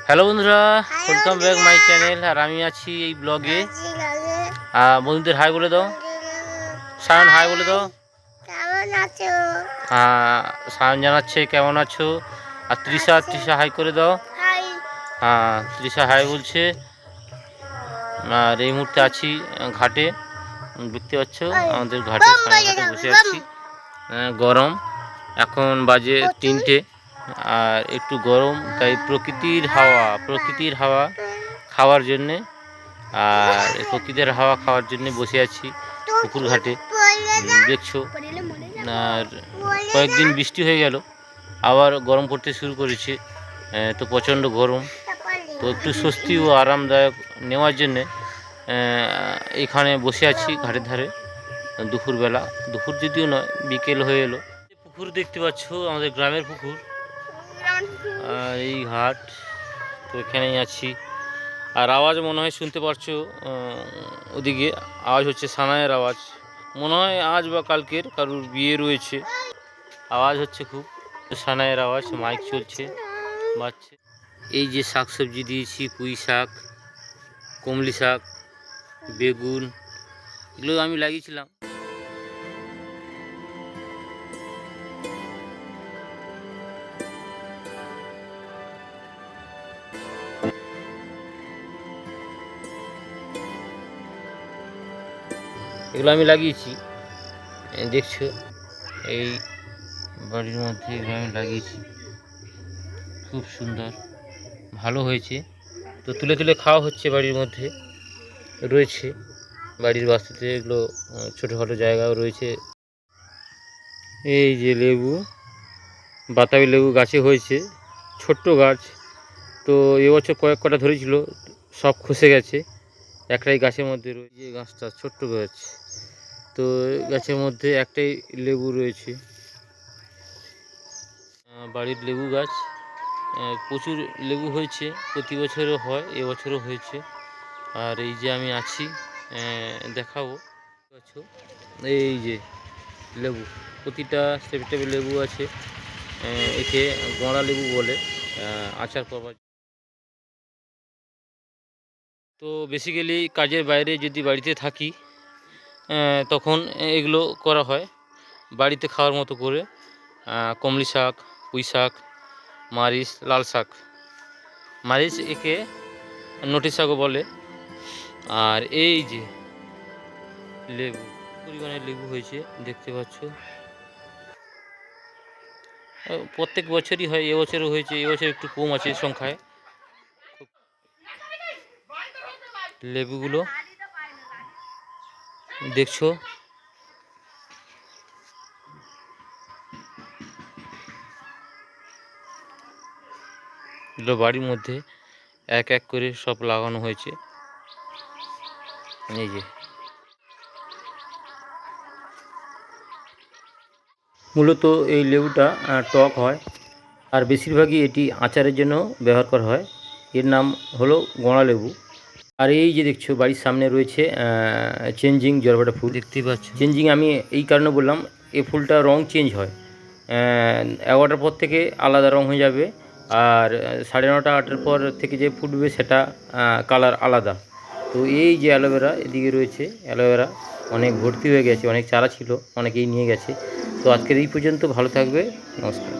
Hello বন্ধুরা, welcome back my channel. আর আমি আছি এই ব্লগে। বন্ধুদের হাই বলে দাও। সায়ন হাই বলে দাও। সায়ন জানাচ্ছে কেমন আছো। আর তৃষা হাই করে দাও। তৃষা হাই বলছে। আর এই মুহূর্তে আছি ঘাটে, দেখতে পাচ্ছ আমাদের ঘাটে বসে আছি। গরম, এখন বাজে 3টে, আর একটু গরম, তাই প্রকৃতির হাওয়া খাওয়ার জন্যে, আর প্রকৃতির হাওয়া খাওয়ার জন্যে বসে আছি পুকুর ঘাটে, দেখছো। আর কয়েকদিন বৃষ্টি হয়ে গেল, আবার গরম পড়তে শুরু করেছে, তো প্রচণ্ড গরম। তো একটু স্বস্তি ও আরামদায়ক নেওয়ার জন্যে এখানে বসে আছি ঘাটের ধারে। দুপুরবেলা, দুপুর যদিও নয়, বিকেল হয়ে এলো। পুকুর দেখতে পাচ্ছ, আমাদের গ্রামের পুকুর। আর এই ঘাট, তো এখানেই আছি। আর আওয়াজ মনে হয় শুনতে পারছো, ওদিকে আওয়াজ হচ্ছে সানাইয়ের আওয়াজ। মনে হয় আজ বা কালকের কারুর বিয়ে রয়েছে, আওয়াজ হচ্ছে খুব সানাইয়ের আওয়াজ, মাইক চলছে, বাজছে। এই যে শাকসবজি দিয়েছি, পুঁই শাক, কমলি শাক, বেগুন, এগুলো আমি লাগিয়েছিলাম। এগুলো আমি লাগিয়েছি, দেখছো এই বাড়ির মধ্যে এগুলো আমি লাগিয়েছি। খুব সুন্দর, ভালো হয়েছে। তো তুলে তুলে খাওয়া হচ্ছে, বাড়ির মধ্যে রয়েছে, বাড়ির বাস্তুতে এগুলো ছোটোখাটো জায়গাও রয়েছে। এই যে লেবু, বাতাবি লেবু গাছে হয়েছে, ছোট্ট গাছ। তো এবছর কয়েক কটা ধরেছিল, সব খসে গেছে। একটাই গাছের মধ্যে রয়েছে, গাছটা ছোট্ট গাছ, তো গাছের মধ্যে একটাই লেবু রয়েছে। বাড়ির লেবু গাছ, প্রচুর লেবু হয়েছে, প্রতি বছরও হয়, এবছরও হয়েছে। আর এই যে আমি আছি, দেখাবো, এই যে লেবু, প্রতিটা স্টেপে লেবু আছে। একে গড়া লেবু বলে, আচার করবার। তো বেসিক্যালি কাজের বাইরে যদি বাড়িতে থাকি, তখন এগুলো করা হয় বাড়িতে খাওয়ার মতো করে। কমলি শাক, পুঁই শাক, মারিচ, লাল শাক, মারিচ একে নটি শাকও বলে। আর এই যে লেবু, পরিমাণে লেবু হয়েছে, দেখতে পাচ্ছ। প্রত্যেক বছরই হয়, এবছরও হয়েছে, এবছর একটু কম আছে সংখ্যায়। লেবুগুলো দেখছো, এগুলো বাড়ির মধ্যে এক এক করে সব লাগানো হয়েছে। এই যে মূলত এই লেবুটা টক হয়, আর বেশিরভাগই এটি আচারের জন্য ব্যবহার করা হয়। এর নাম হলো গড়া লেবু। আর এই যে দেখছো বাড়ির সামনে রয়েছে চেঞ্জিং জলপাটা ফুল, দেখতেই পাচ্ছ। চেঞ্জিং আমি এই কারণে বললাম, এই ফুলটা রং চেঞ্জ হয়, 11টার পর থেকে আলাদা রং হয়ে যাবে, আর 9:30 8টার পর থেকে যে ফুটবে সেটা কালার আলাদা। তো এই যে অ্যালোভেরা এদিকে রয়েছে, অ্যালোভেরা অনেক ভর্তি হয়ে গেছে, অনেক চারা ছিল, অনেকেই নিয়ে গেছে। তো আজকের এই পর্যন্ত, ভালো থাকবে, নমস্কার।